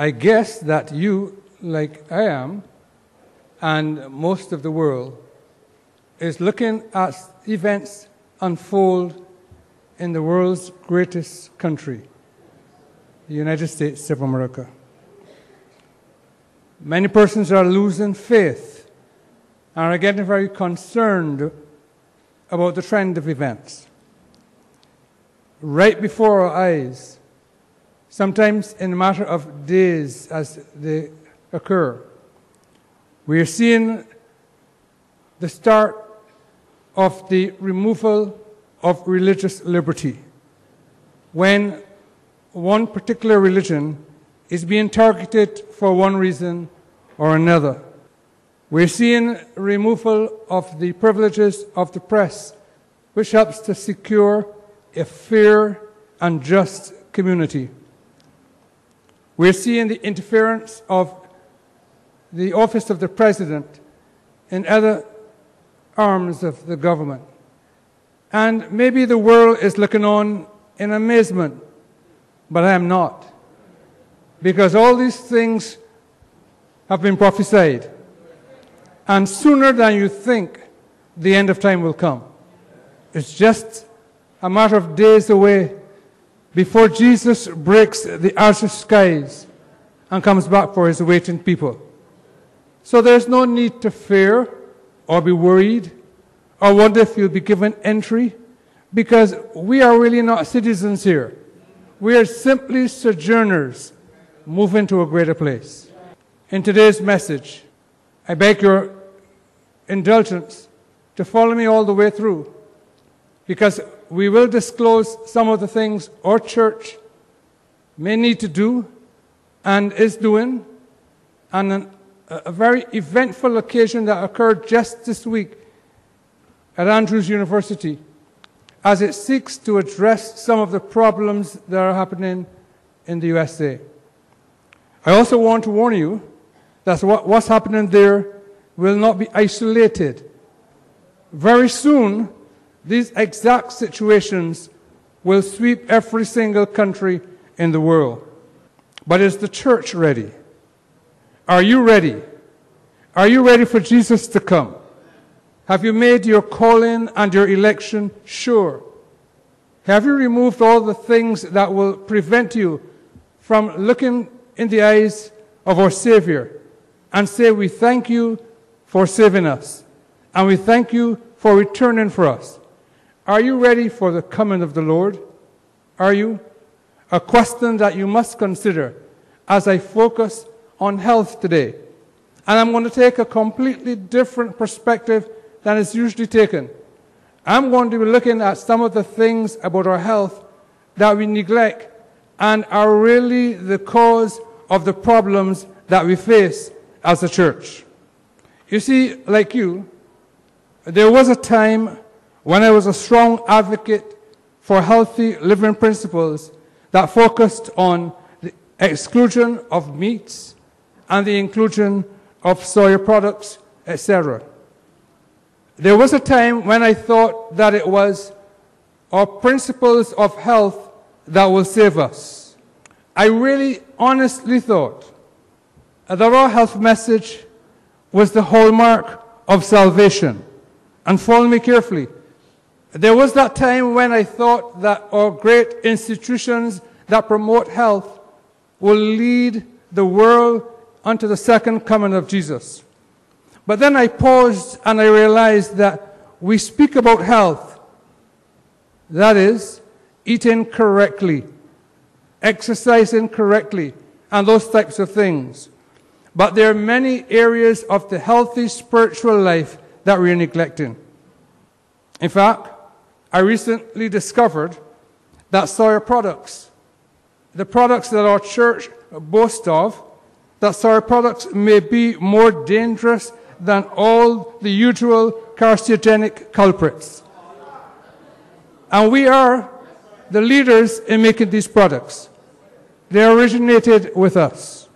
I guess that you, like I am, and most of the world, is looking at events unfold in the world's greatest country, the United States of America. Many persons are losing faith and are getting very concerned about the trend of events. Right before our eyes, sometimes in a matter of days as they occur, we are seeing the start of the removal of religious liberty, when one particular religion is being targeted for one reason or another. We're seeing removal of the privileges of the press, which helps to secure a fair and just community. We're seeing the interference of the office of the president in other arms of the government. And maybe the world is looking on in amazement, but I am not. Because all these things have been prophesied. And sooner than you think, the end of time will come. It's just a matter of days away before Jesus breaks the azure skies and comes back for his waiting people. So there's no need to fear or be worried or wonder if you'll be given entry, because we are really not citizens here. We are simply sojourners moving to a greater place. In today's message, I beg your indulgence to follow me all the way through, because we will disclose some of the things our church may need to do and is doing, and a very eventful occasion that occurred just this week at Andrews University, as it seeks to address some of the problems that are happening in the USA. I also want to warn you that what's happening there will not be isolated. Very soon, these exact situations will sweep every single country in the world. But is the church ready? Are you ready? Are you ready for Jesus to come? Have you made your calling and your election sure? Have you removed all the things that will prevent you from looking in the eyes of our Savior and say, we thank you for saving us, and we thank you for returning for us? Are you ready for the coming of the Lord? Are you? A question that you must consider as I focus on health today. And I'm going to take a completely different perspective than is usually taken. I'm going to be looking at some of the things about our health that we neglect and are really the cause of the problems that we face as a church. You see, like you, there was a time when I was a strong advocate for healthy living principles that focused on the exclusion of meats and the inclusion of soy products, etc. There was a time when I thought that it was our principles of health that will save us. I really honestly thought that our health message was the hallmark of salvation. And follow me carefully. There was that time when I thought that our great institutions that promote health will lead the world unto the second coming of Jesus. But then I paused and I realized that we speak about health. That is, eating correctly, exercising correctly, and those types of things. But there are many areas of the healthy spiritual life that we're neglecting. In fact, I recently discovered that soy products, the products that our church boasts of, that soy products may be more dangerous than all the usual carcinogenic culprits. And we are the leaders in making these products. They originated with us.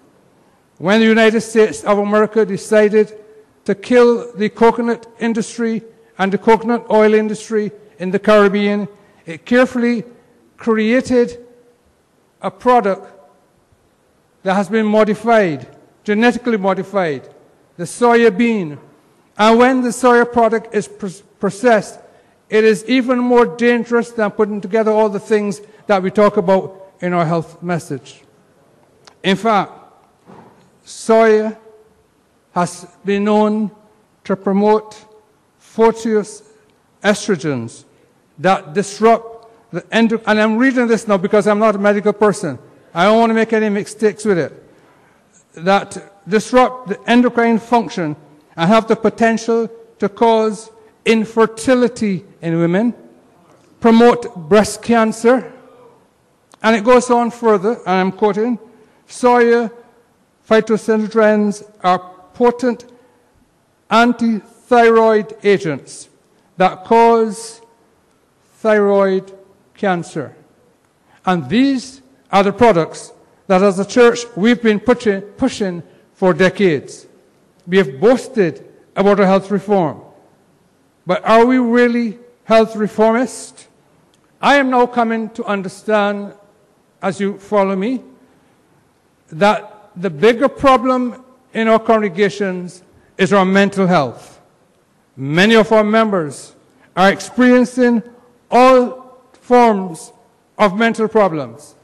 When the United States of America decided to kill the coconut industry and the coconut oil industry in the Caribbean, it carefully created a product that has been modified, genetically modified, the soya bean. And when the soya product is processed, it is even more dangerous than putting together all the things that we talk about in our health message. In fact, soya has been known to promote phytoestrogens that disrupt the endocrine. And I'm reading this now because I'm not a medical person. I don't want to make any mistakes with it. That disrupt the endocrine function and have the potential to cause infertility in women, promote breast cancer, and it goes on further, and I'm quoting, soya phytoestrogens are potent anti-thyroid agents that cause thyroid cancer. And these are the products that as a church we've been pushing for decades. We have boasted about our health reform. But are we really health reformists? I am now coming to understand, as you follow me, that the bigger problem in our congregations is our mental health. Many of our members are experiencing all forms of mental problems.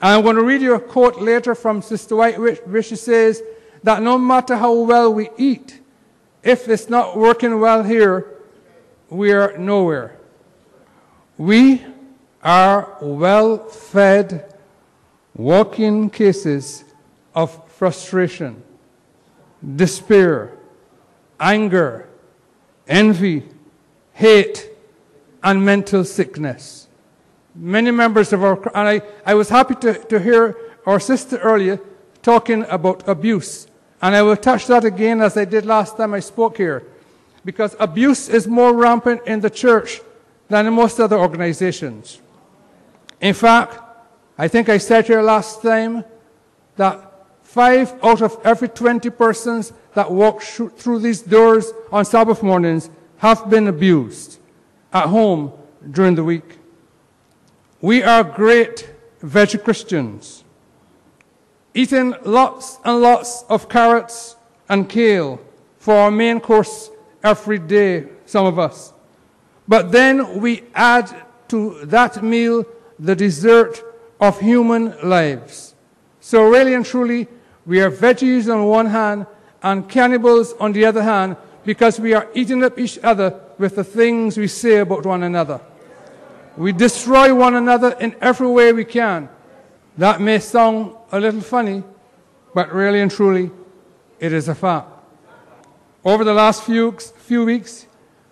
And I'm going to read you a quote later from Sister White, where she says that no matter how well we eat, if it's not working well here, we are nowhere. We are well-fed, walking cases of frustration, despair, anger, envy, hate, and mental sickness. Many members of our, and I was happy to hear our sister earlier talking about abuse. And I will touch that again as I did last time I spoke here. Because abuse is more rampant in the church than in most other organizations. In fact, I think I said here last time that 5 out of every 20 persons that walk through these doors on Sabbath mornings have been abused at home during the week. We are great veggie Christians, eating lots and lots of carrots and kale for our main course every day, some of us. But then we add to that meal the dessert of human lives. So really and truly, we are veggies on one hand and cannibals on the other hand, because we are eating up each other with the things we say about one another. We destroy one another in every way we can. That may sound a little funny, but really and truly, it is a fact. Over the last few weeks,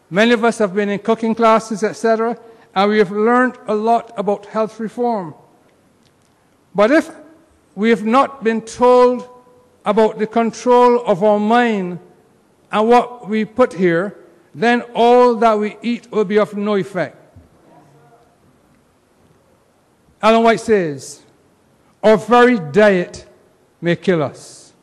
many of us have been in cooking classes, etc., and we have learned a lot about health reform. But if we have not been told about the control of our mind and what we put here, then all that we eat will be of no effect. Ellen White says, our very diet may kill us.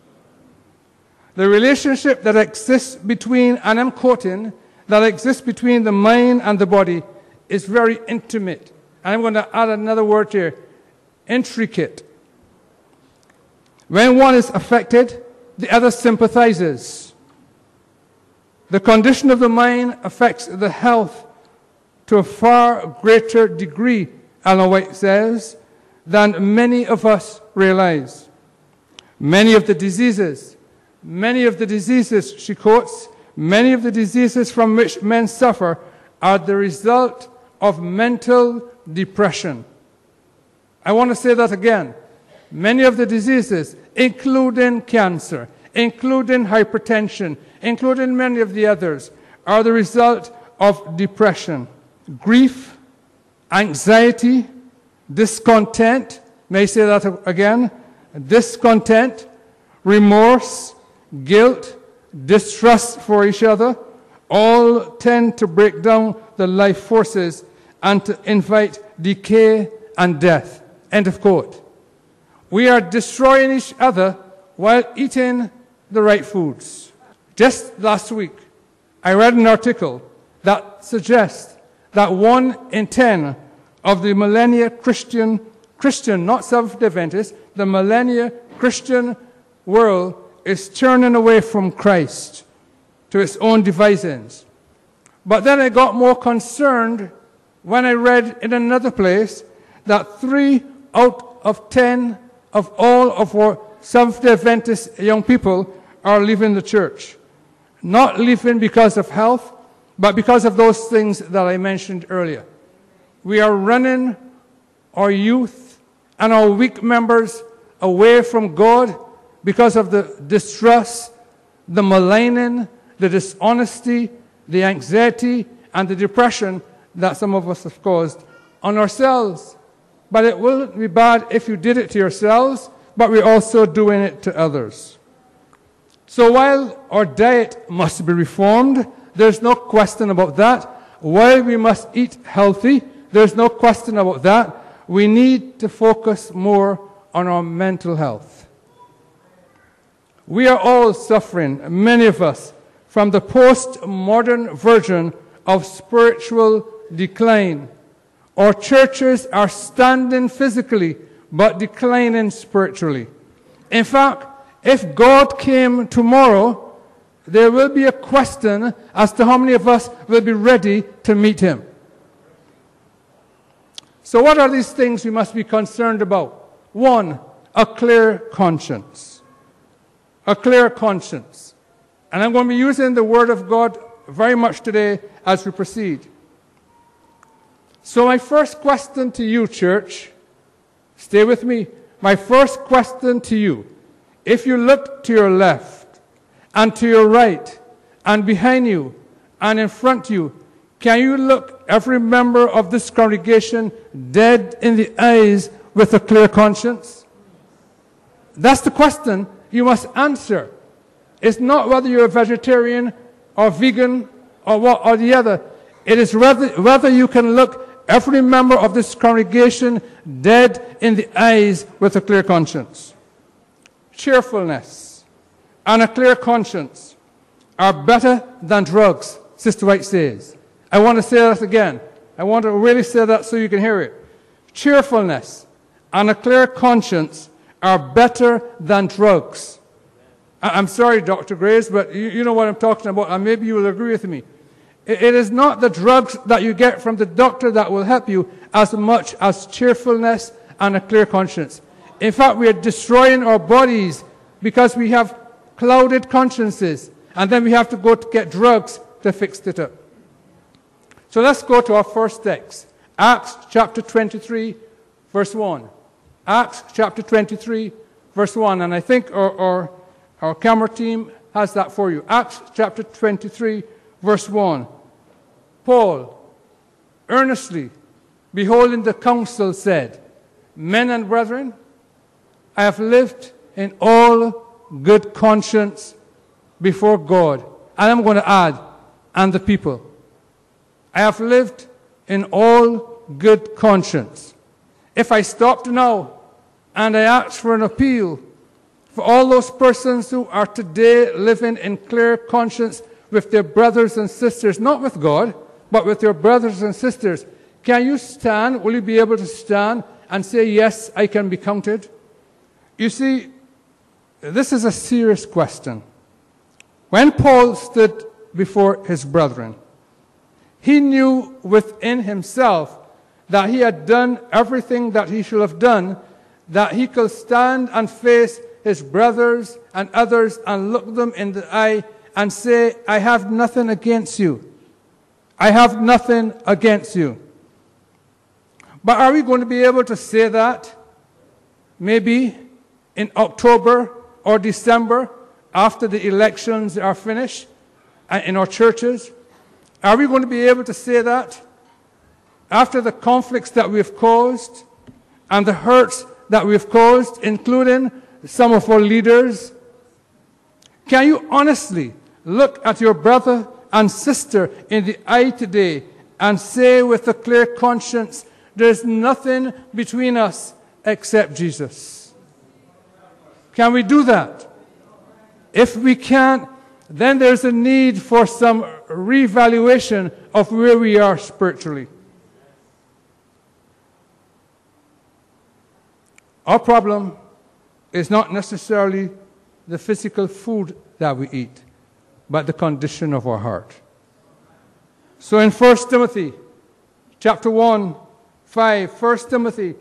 The relationship that exists between, and I'm quoting, that exists between the mind and the body is very intimate. And I'm going to add another word here, intricate. When one is affected, the other sympathizes. The condition of the mind affects the health to a far greater degree, Ellen White says, than many of us realize. Many of the diseases, she quotes, many of the diseases from which men suffer are the result of mental depression. I want to say that again. Many of the diseases, including cancer, including hypertension, including many of the others, are the result of depression, grief, anxiety, discontent, may I say that again, discontent, remorse, guilt, distrust for each other, all tend to break down the life forces and to invite decay and death. End of quote. We are destroying each other while eating the right foods. Just last week, I read an article that suggests that 1 in 10 of the millennia Christian, not Seventh-day Adventists, the millennia Christian world is turning away from Christ to its own devisings. But then I got more concerned when I read in another place that 3 out of 10 of all of our Seventh-day Adventist young people are leaving the church. Not leaving because of health, but because of those things that I mentioned earlier. We are running our youth and our weak members away from God because of the distrust, the maligning, the dishonesty, the anxiety, and the depression that some of us have caused on ourselves. But it wouldn't be bad if you did it to yourselves, but we're also doing it to others. So while our diet must be reformed, there's no question about that. While we must eat healthy, there's no question about that. We need to focus more on our mental health. We are all suffering, many of us, from the postmodern version of spiritual decline. Our churches are standing physically, but declining spiritually. In fact, if God came tomorrow, there will be a question as to how many of us will be ready to meet him. So what are these things we must be concerned about? 1, a clear conscience. A clear conscience. And I'm going to be using the Word of God very much today as we proceed. So my first question to you, church, stay with me. My first question to you, if you look to your left and to your right and behind you and in front of you, can you look every member of this congregation dead in the eyes with a clear conscience? That's the question you must answer. It's not whether you're a vegetarian or vegan or what or the other. It is whether you can look every member of this congregation dead in the eyes with a clear conscience. Cheerfulness and a clear conscience are better than drugs, Sister White says. I want to say that again. I want to really say that so you can hear it. Cheerfulness and a clear conscience are better than drugs. I'm sorry, Dr. Greaves, but you know what I'm talking about, and maybe you will agree with me. It is not the drugs that you get from the doctor that will help you as much as cheerfulness and a clear conscience. In fact, we are destroying our bodies because we have clouded consciences, and then we have to go to get drugs to fix it up. So let's go to our first text. Acts chapter 23, verse 1. Acts chapter 23, verse 1. And I think our camera team has that for you. Acts chapter 23, verse 1. Paul, earnestly, beholding the council, said, Men and brethren, I have lived in all good conscience before God. And I'm going to add, and the people. I have lived in all good conscience. If I stopped now and I asked for an appeal for all those persons who are today living in clear conscience with their brothers and sisters, not with God, but with their brothers and sisters, can you stand? Will you be able to stand and say, yes, I can be counted? You see, this is a serious question. When Paul stood before his brethren, he knew within himself that he had done everything that he should have done, that he could stand and face his brothers and others and look them in the eye and say, I have nothing against you. I have nothing against you. But are we going to be able to say that maybe in October or December after the elections are finished in our churches? Are we going to be able to say that after the conflicts that we've caused and the hurts that we've caused, including some of our leaders? Can you honestly look at your brother and sister in the eye today and say with a clear conscience, there's nothing between us except Jesus? Can we do that? If we can't, then there's a need for some reevaluation of where we are spiritually. Our problem is not necessarily the physical food that we eat, but the condition of our heart. So in 1 Timothy chapter 1, 5, 1 Timothy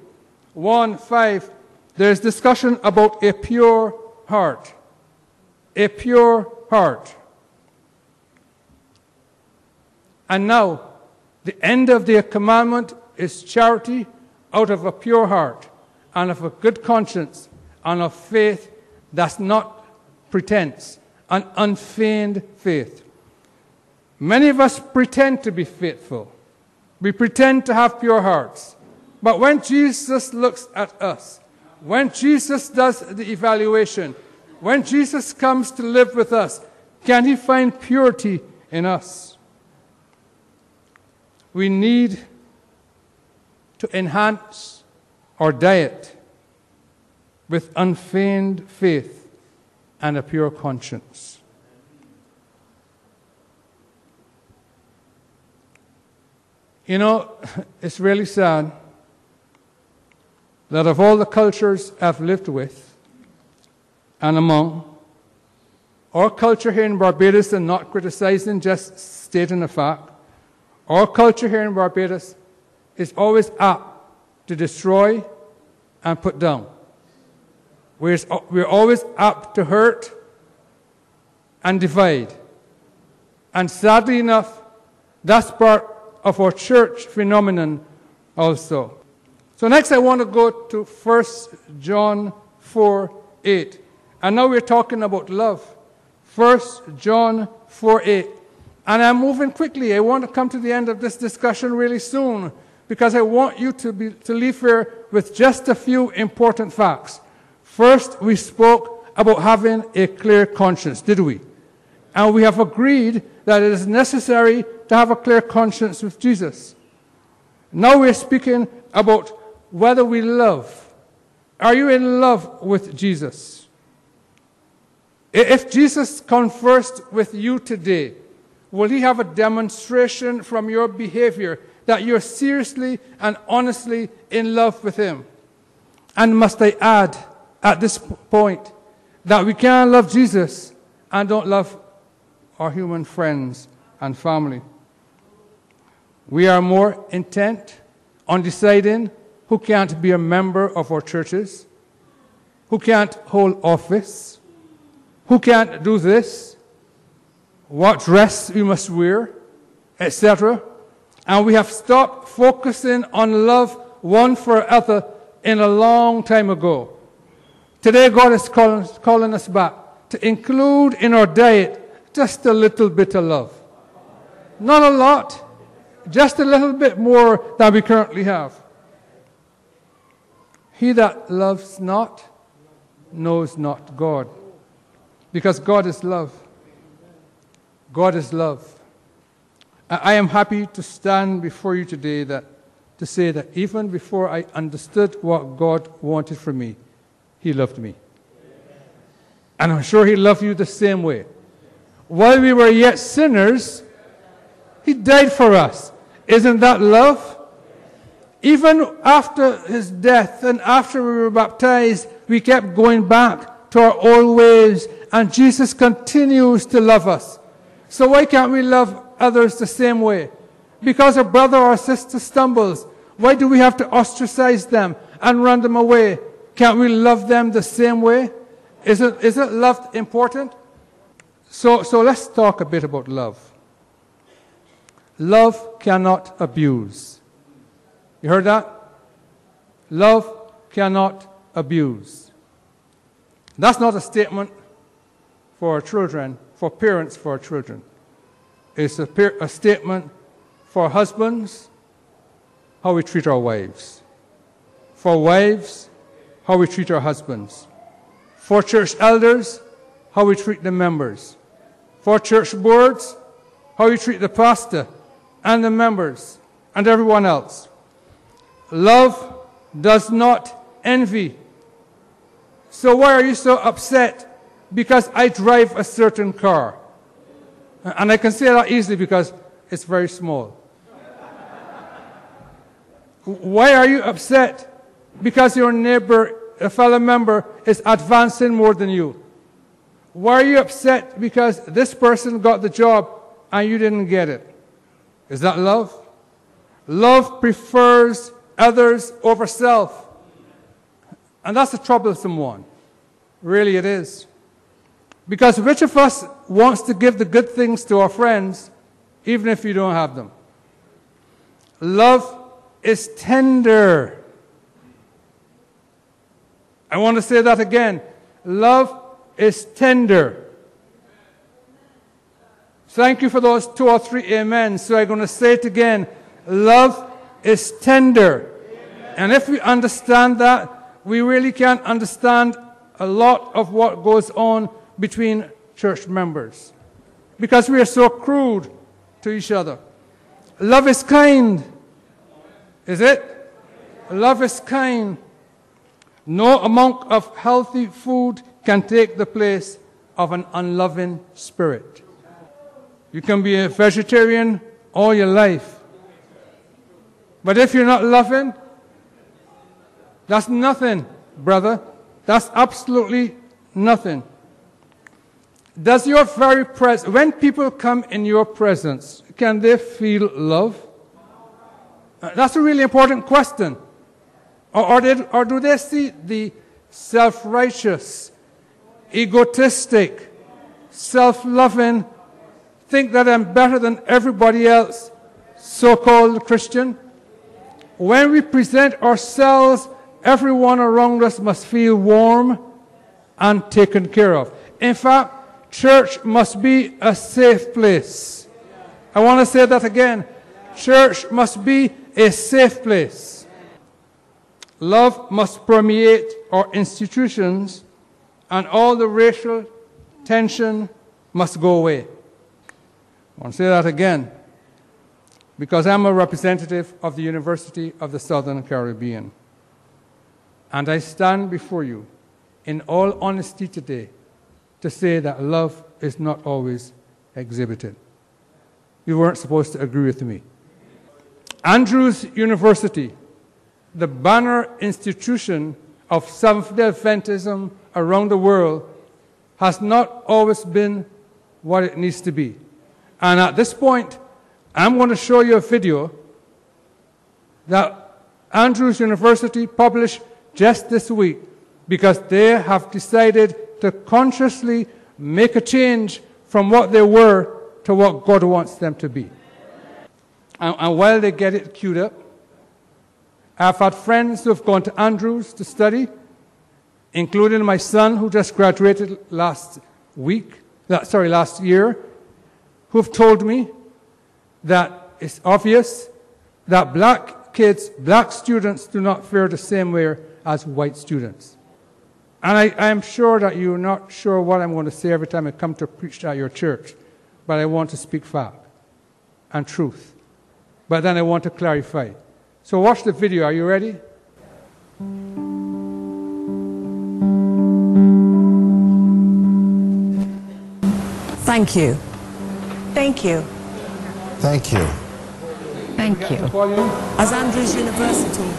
1, 5, there's discussion about a pure heart. A pure heart. And now, the end of the commandment is charity out of a pure heart and of a good conscience and of faith that's not pretense, an unfeigned faith. Many of us pretend to be faithful. We pretend to have pure hearts. But when Jesus looks at us, when Jesus does the evaluation, when Jesus comes to live with us, can he find purity in us? We need to enhance our diet with unfeigned faith and a pure conscience. You know, it's really sad that of all the cultures I've lived with and among, our culture here in Barbados, and not criticizing, just stating a fact, our culture here in Barbados is always apt to destroy and put down. We're always apt to hurt and divide. And sadly enough, that's part of our church phenomenon also. So next I want to go to 1 John 4:8. And now we're talking about love. 1 John 4:8. And I'm moving quickly. I want to come to the end of this discussion really soon because I want you to leave here with just a few important facts. First, we spoke about having a clear conscience, did we? And we have agreed that it is necessary to have a clear conscience with Jesus. Now we're speaking about whether we love. Are you in love with Jesus? If Jesus conversed with you today, will he have a demonstration from your behavior that you're seriously and honestly in love with him? And must I add at this point that we can't love Jesus and don't love our human friends and family. We are more intent on deciding who can't be a member of our churches, who can't hold office, who can't do this, what dress we must wear, etc. And we have stopped focusing on love one for other in a long time ago. Today God is calling us back to include in our diet just a little bit of love. Not a lot, just a little bit more than we currently have. He that loves not knows not God, because God is love. God is love. I am happy to stand before you today to say that even before I understood what God wanted from me, he loved me. And I'm sure he loved you the same way. While we were yet sinners, he died for us. Isn't that love? Even after his death and after we were baptized, we kept going back to our old ways, and Jesus continues to love us. So why can't we love others the same way? Because a brother or sister stumbles, why do we have to ostracize them and run them away? Can't we love them the same way? Isn't love important? So let's talk a bit about love. Love cannot abuse. You heard that? Love cannot abuse. That's not a statement for our children, for parents for our children. It's a statement for husbands, how we treat our wives. For wives, how we treat our husbands. For church elders, how we treat the members. For church boards, how we treat the pastor and the members and everyone else. Love does not envy. So why are you so upset because I drive a certain car? And I can say that easily because it's very small. Why are you upset because your neighbor a fellow member is advancing more than you? Why are you upset because this person got the job and you didn't get it? Is that love? Love prefers others over self. And that's a troublesome one. Really it is. Because which of us wants to give the good things to our friends, even if you don't have them? Love is tender. I want to say that again. Love is tender. Thank you for those 2 or 3 amens. So I'm going to say it again. Love is tender. Amen. And if we understand that, we really can understand a lot of what goes on between church members, because we are so crude to each other. Love is kind. Is it? Love is kind. No amount of healthy food can take the place of an unloving spirit. You can be a vegetarian all your life, but if you're not loving, that's nothing, brother. That's absolutely nothing. Does your very presence, when people come in your presence, can they feel love? That's a really important question. Or do they see the self-righteous, egotistic, self-loving, think that I'm better than everybody else, so-called Christian? When we present ourselves, everyone around us must feel warm and taken care of. In fact, church must be a safe place. I want to say that again. Church must be a safe place. Love must permeate our institutions, and all the racial tension must go away. I want to say that again, because I'm a representative of the University of the Southern Caribbean. And I stand before you in all honesty today to say that love is not always exhibited. You weren't supposed to agree with me. Andrews University, the banner institution of Seventh-day Adventism around the world, has not always been what it needs to be. And at this point, I'm going to show you a video that Andrews University published just this week, because they have decided to consciously make a change from what they were to what God wants them to be. And while they get it queued up, I've had friends who have gone to Andrews to study, including my son who just graduated last year, who have told me that it's obvious that black kids, black students do not fare the same way as white students. And I am sure that you're not sure what I'm going to say every time I come to preach at your church, but I want to speak fact and truth. But then I want to clarify. So watch the video. Are you ready? Thank you. Thank you. Thank you. Thank you. As Andrews University,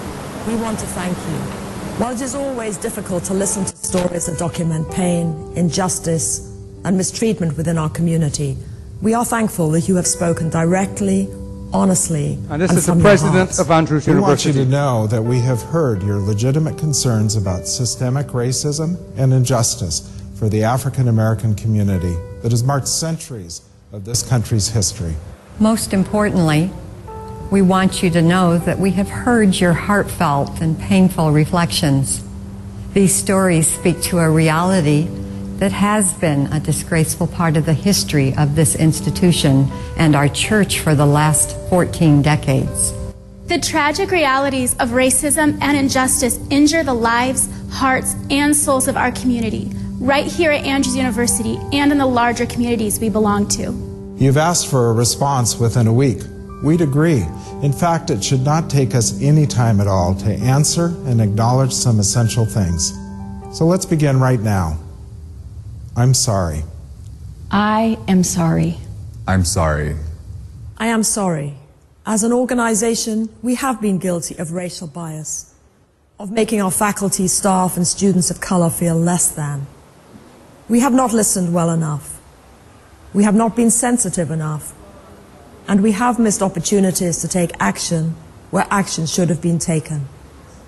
we want to thank you. While it is always difficult to listen to stories that document pain, injustice, and mistreatment within our community, we are thankful that you have spoken directly, honestly, and this is the president of Andrews University. We want you to know that we have heard your legitimate concerns about systemic racism and injustice for the African American community that has marked centuries of this country's history. Most importantly, we want you to know that we have heard your heartfelt and painful reflections. These stories speak to a reality that has been a disgraceful part of the history of this institution and our church for the last 14 decades. The tragic realities of racism and injustice injure the lives, hearts, and souls of our community, right here at Andrews University and in the larger communities we belong to. You've asked for a response within a week. We'd agree. In fact, it should not take us any time at all to answer and acknowledge some essential things. So let's begin right now. I'm sorry. I am sorry. I'm sorry. I am sorry. As an organization, we have been guilty of racial bias. of making our faculty, staff, and students of color feel less than. We have not listened well enough. We have not been sensitive enough. And we have missed opportunities to take action where action should have been taken.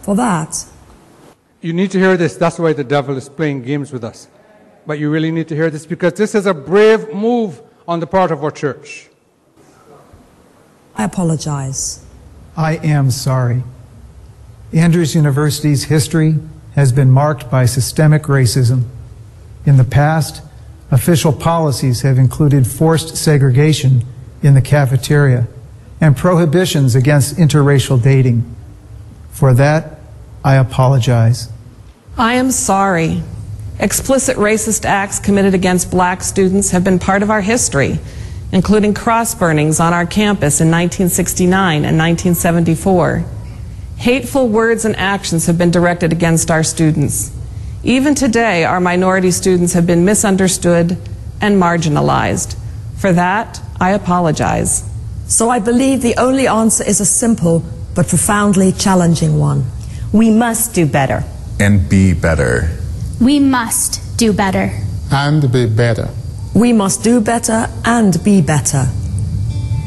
For that, you need to hear this. That's why the devil is playing games with us. But you really need to hear this because this is a brave move on the part of our church. I apologize. I am sorry. Andrews University's history has been marked by systemic racism. In the past, official policies have included forced segregation in the cafeteria and prohibitions against interracial dating. For that, I apologize. I am sorry. Explicit racist acts committed against black students have been part of our history, including cross burnings on our campus in 1969 and 1974. Hateful words and actions have been directed against our students. Even today, our minority students have been misunderstood and marginalized. For that, I apologize. So I believe the only answer is a simple but profoundly challenging one. We must do better. And be better. We must do better. And be better. We must do better and be better.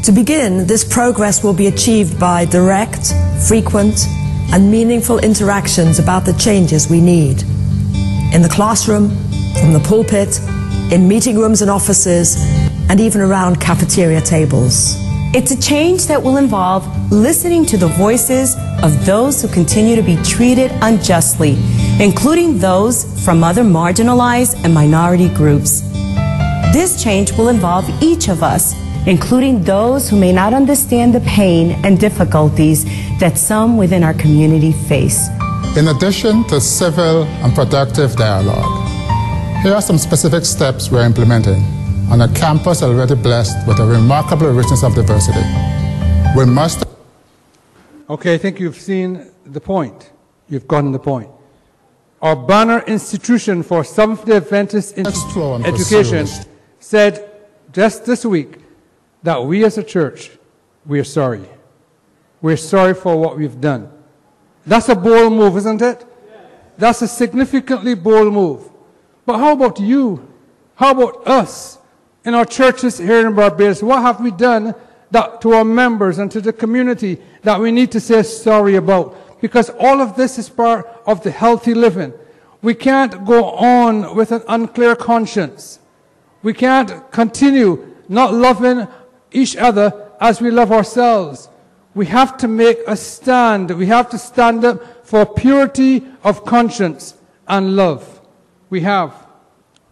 To begin, this progress will be achieved by direct, frequent, and meaningful interactions about the changes we need. In the classroom, from the pulpit, in meeting rooms and offices, and even around cafeteria tables. It's a change that will involve listening to the voices of those who continue to be treated unjustly, including those from other marginalized and minority groups. This change will involve each of us, including those who may not understand the pain and difficulties that some within our community face. In addition to civil and productive dialogue, here are some specific steps we're implementing on a campus already blessed with a remarkable richness of diversity. We must... Okay, I think you've seen the point. You've gotten the point. Our banner institution for Seventh-day Adventist education said just this week that we as a church, we are sorry. We're sorry for what we've done. That's a bold move, isn't it? That's a significantly bold move. But how about you? How about us in our churches here in Barbados? What have we done that to our members and to the community that we need to say sorry about? Because all of this is part of the healthy living. We can't go on with an unclear conscience. We can't continue not loving each other as we love ourselves. We have to make a stand. We have to stand up for purity of conscience and love. We have.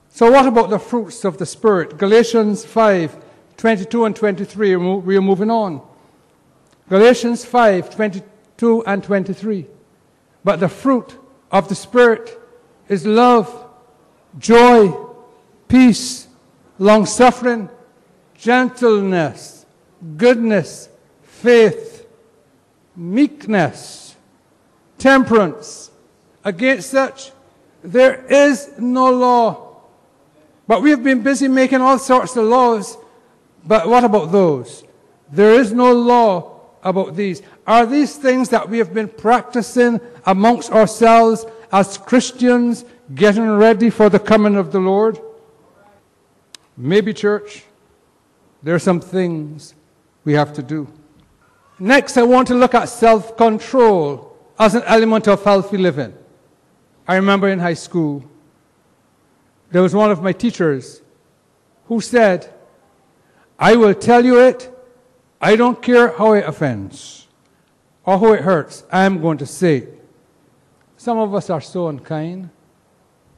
So what about the fruits of the Spirit? Galatians 5, 22 and 23. We are moving on. Galatians 5, 22 and 23. But the fruit of the Spirit is love, joy, peace, long-suffering, gentleness, goodness, faith, meekness, temperance. Against such, there is no law. But we have been busy making all sorts of laws. But what about those? There is no law about these. Are these things that we have been practicing amongst ourselves as Christians, getting ready for the coming of the Lord? Maybe, church, there are some things we have to do. Next, I want to look at self-control as an element of healthy living. I remember in high school, there was one of my teachers who said, I will tell you it, I don't care how it offends or how it hurts, I am going to say it. Some of us are so unkind.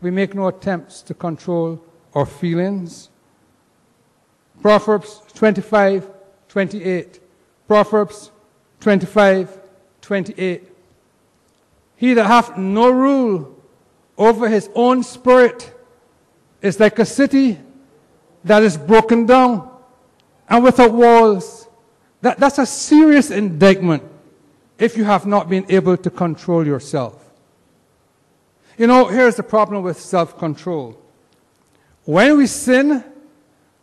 We make no attempts to control our feelings. Proverbs 25, 28. Proverbs 25, 28. He that hath no rule over his own spirit is like a city that is broken down and without walls. That's a serious indictment if you have not been able to control yourself. You know, here's the problem with self-control. When we sin,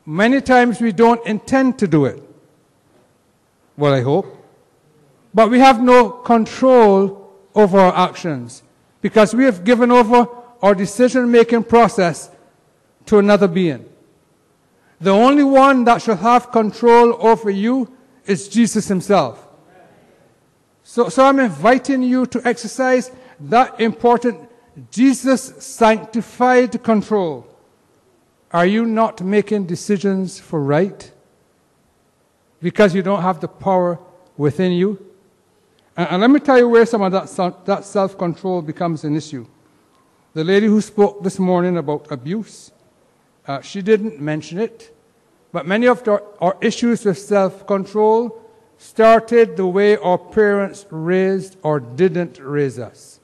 many times we don't intend to do it. Well, I hope. But we have no control over our actions because we have given over our decision-making process to another being. The only one that shall have control over you is Jesus himself. So I'm inviting you to exercise that important Jesus-sanctified control. Are you not making decisions for right because you don't have the power within you? And let me tell you where some of that self-control becomes an issue. The lady who spoke this morning about abuse, she didn't mention it, but many of our issues with self-control started the way our parents raised or didn't raise us.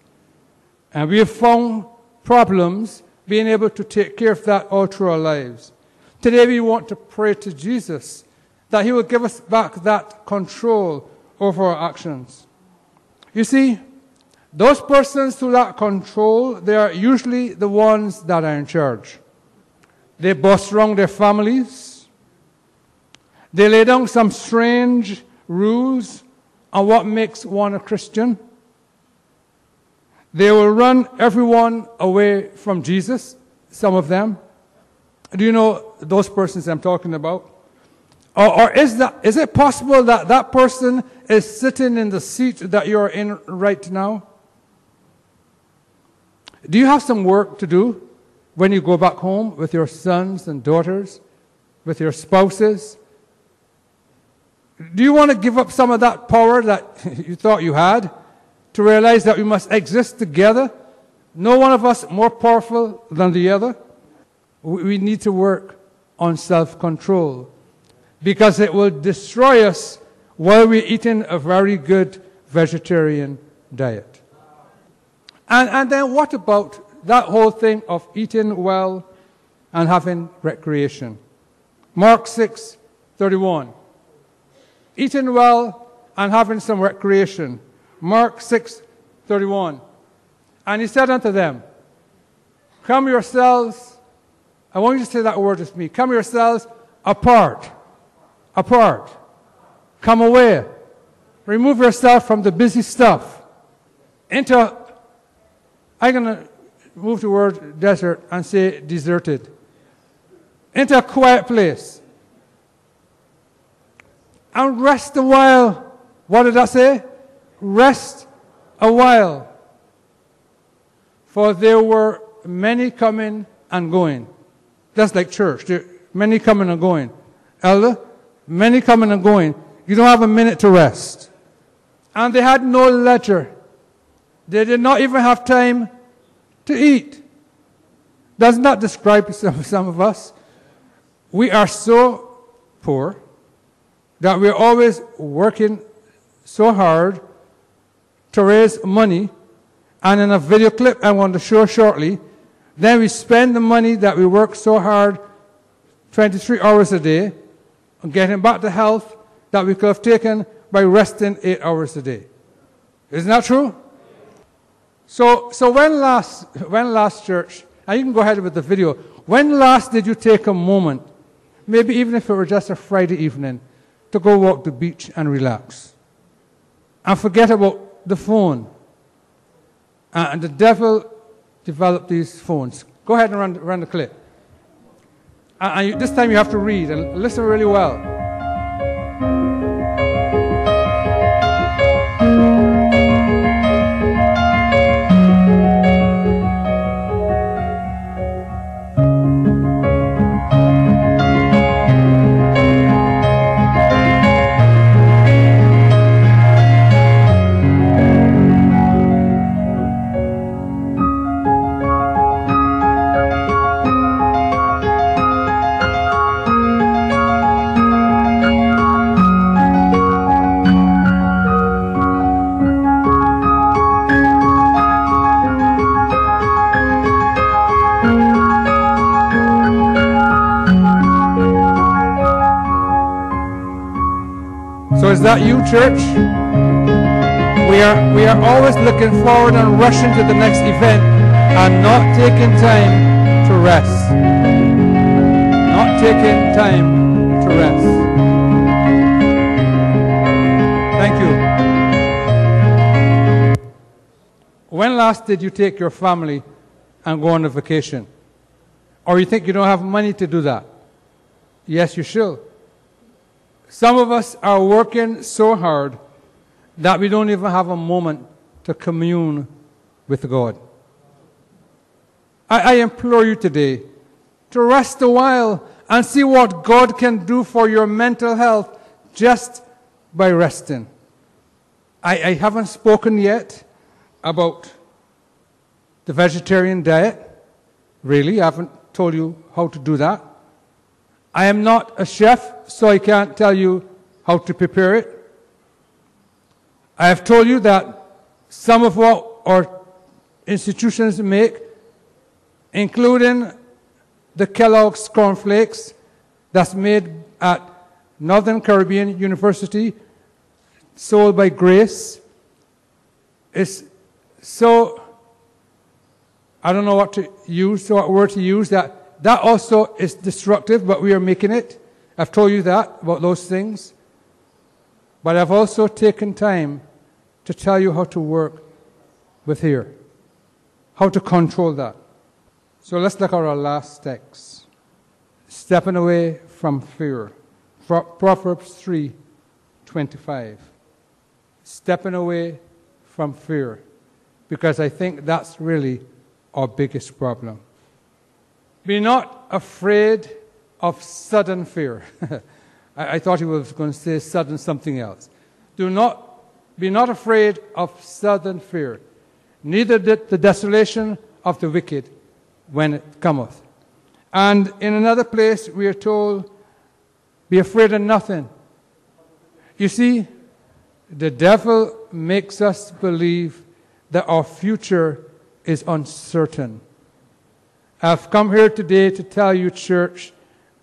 And we have found problems being able to take care of that all through our lives. Today we want to pray to Jesus that he will give us back that control over our actions. You see, those persons who lack control, they are usually the ones that are in charge. They boss around their families. They lay down some strange rules on what makes one a Christian. They will run everyone away from Jesus, some of them. Do you know those persons I'm talking about? Or is it possible that that person is sitting in the seat that you're in right now? Do you have some work to do when you go back home with your sons and daughters, with your spouses? Do you want to give up some of that power that you thought you had to realize that we must exist together? No one of us more powerful than the other. We need to work on self-control because it will destroy us while we're eating a very good vegetarian diet. And then what about that whole thing of eating well and having recreation? Mark 6:31. Eating well and having some recreation. Mark 6:31. And he said unto them, come yourselves, I want you to say that word with me, come yourselves apart. Apart. Come away. Remove yourself from the busy stuff. I'm going to move the word desert and say deserted. Into a quiet place. And rest a while. What did I say? Rest a while. For there were many coming and going. That's like church. There are many coming and going. Elder, many coming and going. You don't have a minute to rest. And they had no leisure. They did not even have time to eat. Doesn't that describe some of us? We are so poor that we're always working so hard to raise money. And in a video clip I'm going to show shortly, then we spend the money that we work so hard 23 hours a day on getting back the health that we could have taken by resting 8 hours a day. Isn't that true? So when last church, and you can go ahead with the video, when last did you take a moment, maybe even if it were just a Friday evening, to go walk the beach and relax? And forget about the phone. And the devil developed these phones. Go ahead and run the clip. And this time you have to read and listen really well. Is that you, church? We are always looking forward and rushing to the next event and not taking time to rest. Not taking time to rest. Thank you. When last did you take your family and go on a vacation? Or you think you don't have money to do that? Yes, you should. Some of us are working so hard that we don't even have a moment to commune with God. I implore you today to rest a while and see what God can do for your mental health just by resting. I haven't spoken yet about the vegetarian diet. Really, I haven't told you how to do that. I am not a chef, so I can't tell you how to prepare it. I have told you that some of what our institutions make, including the Kellogg's cornflakes that's made at Northern Caribbean University, sold by Greaves, is so, I don't know what to use, what word to use, that also is destructive, but we are making it. I've told you that, about those things. But I've also taken time to tell you how to work with here, how to control that. So let's look at our last text. Stepping away from fear. Proverbs 3:25. Stepping away from fear. Because I think that's really our biggest problem. Be not afraid of sudden fear. I thought he was going to say sudden something else. Be not afraid of sudden fear, neither the desolation of the wicked when it cometh. And in another place we are told, be afraid of nothing. You see, the devil makes us believe that our future is uncertain. I've come here today to tell you, church,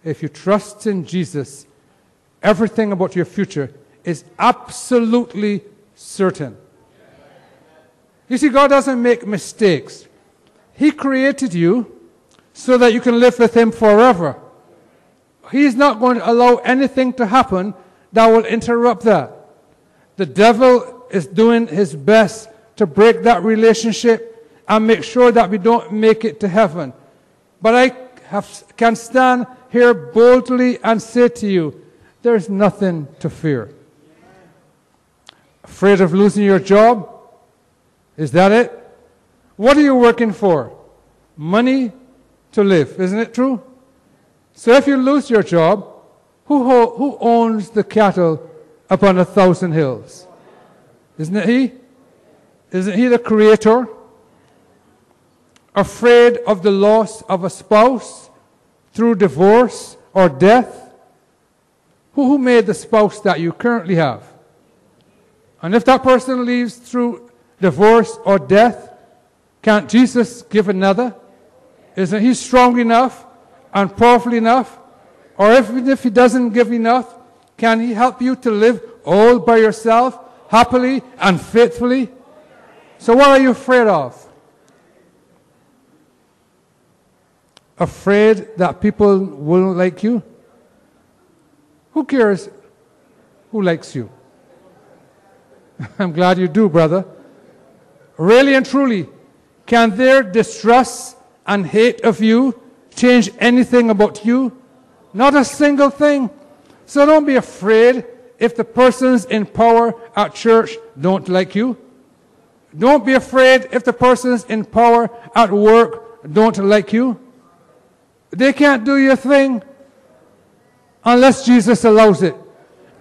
if you trust in Jesus, everything about your future is absolutely certain. You see, God doesn't make mistakes. He created you so that you can live with Him forever. He's not going to allow anything to happen that will interrupt that. The devil is doing his best to break that relationship and make sure that we don't make it to heaven. But I can stand here boldly and say to you, there's nothing to fear. Afraid of losing your job? Is that it? What are you working for? Money to live, isn't it true? So if you lose your job, who owns the cattle upon 1,000 hills? Isn't it He? Isn't He the Creator? Afraid of the loss of a spouse through divorce or death? Who made the spouse that you currently have? And if that person leaves through divorce or death, can't Jesus give another? Isn't He strong enough and powerful enough? Or even if He doesn't give enough, can He help you to live all by yourself, happily and faithfully? So what are you afraid of? Afraid that people won't like you? Who cares who likes you? I'm glad you do, brother. Really and truly, can their distrust and hate of you change anything about you? Not a single thing. So don't be afraid if the persons in power at church don't like you. Don't be afraid if the persons in power at work don't like you. They can't do your thing unless Jesus allows it.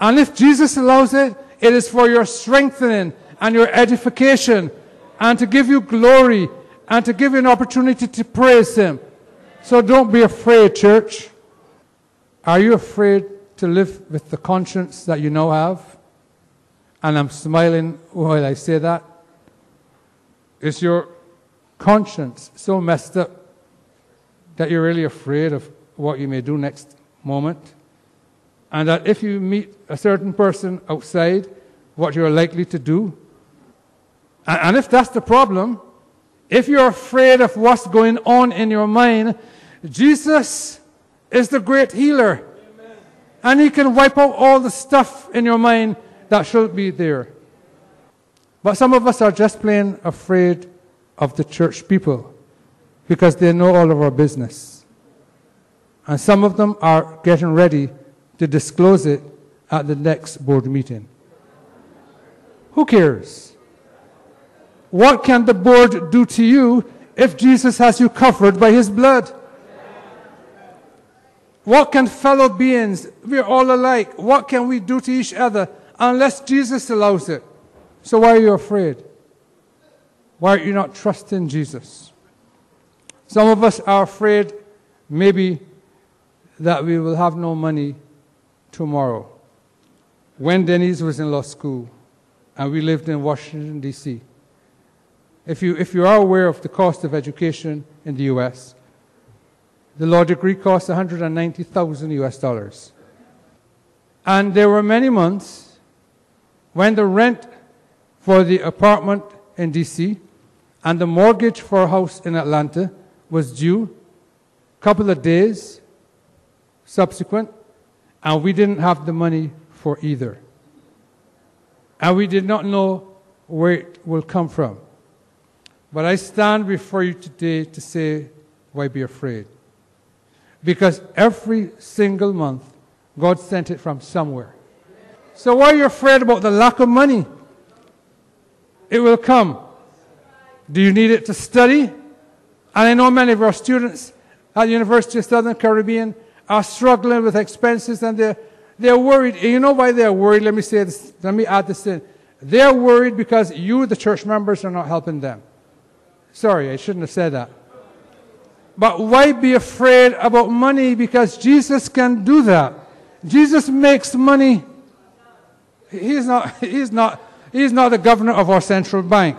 And if Jesus allows it, it is for your strengthening and your edification and to give you glory and to give you an opportunity to praise Him. So don't be afraid, church. Are you afraid to live with the conscience that you now have? And I'm smiling while I say that. Is your conscience so messed up that you're really afraid of what you may do next moment? And that if you meet a certain person outside, what you're likely to do? And if that's the problem, if you're afraid of what's going on in your mind, Jesus is the great healer. Amen. And He can wipe out all the stuff in your mind that should be there. But some of us are just plain afraid of the church people because they know all of our business. And some of them are getting ready to disclose it at the next board meeting. Who cares? What can the board do to you if Jesus has you covered by his blood? What can fellow beings, we're all alike, what can we do to each other unless Jesus allows it? So why are you afraid? Why are you not trusting Jesus? Some of us are afraid maybe that we will have no money tomorrow. When Denise was in law school and we lived in Washington, D.C., if you are aware of the cost of education in the U.S., the law degree costs $190,000 US. And there were many months when the rent for the apartment in D.C. and the mortgage for a house in Atlanta was due a couple of days subsequent, and we didn't have the money for either. And we did not know where it will come from. But I stand before you today to say, why be afraid? Because every single month, God sent it from somewhere. So why are you afraid about the lack of money? It will come. Do you need it to study? And I know many of our students at the University of Southern Caribbean are struggling with expenses, and they're worried. And you know why they're worried? Let me say this. Let me add this in. They're worried because you, the church members, are not helping them. Sorry, I shouldn't have said that. But why be afraid about money? Because Jesus can do that. Jesus makes money. He's not the governor of our central bank.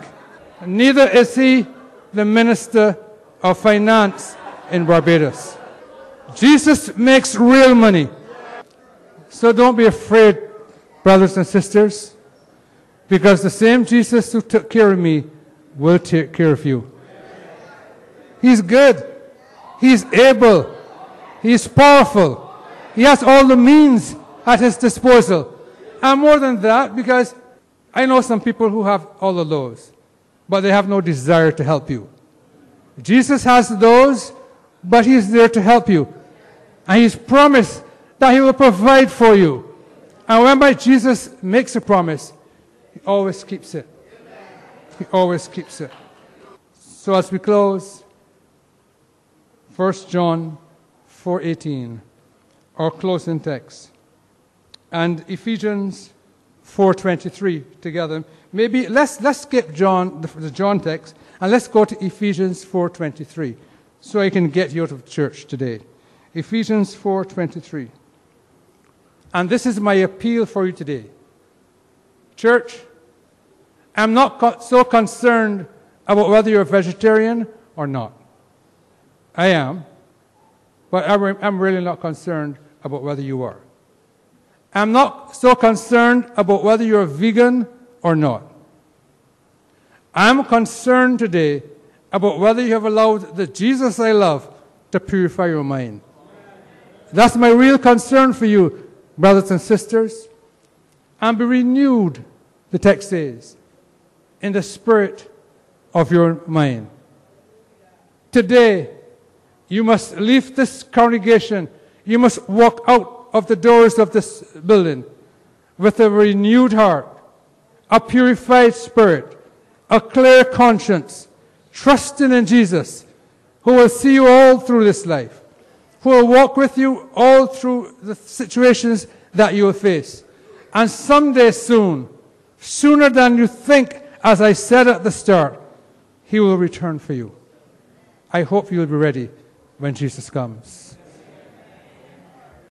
Neither is he the minister of finance in Barbados. Jesus makes real money. So don't be afraid, brothers and sisters, because the same Jesus who took care of me will take care of you. He's good. He's able. He's powerful. He has all the means at his disposal. And more than that, because I know some people who have all of those, but they have no desire to help you. Jesus has those, but he's there to help you. And he's promised that he will provide for you. And whenever Jesus makes a promise, he always keeps it. He always keeps it. So as we close, 1 John 4:18, our closing text, and Ephesians 4:23 together. Maybe let's skip John, the John text, and let's go to Ephesians 4:23, so I can get you out of church today. Ephesians 4:23. And this is my appeal for you today. Church, I'm not so concerned about whether you're a vegetarian or not. I am, but I'm really not concerned about whether you are. I'm not so concerned about whether you're a vegan or not. I'm concerned today about whether you have allowed the Jesus I love to purify your mind. That's my real concern for you, brothers and sisters. And be renewed, the text says, in the spirit of your mind. Today, you must leave this congregation. You must walk out of the doors of this building with a renewed heart, a purified spirit, a clear conscience, trusting in Jesus, who will see you all through this life, who will walk with you all through the situations that you will face. And someday soon, sooner than you think, as I said at the start, he will return for you. I hope you will be ready when Jesus comes.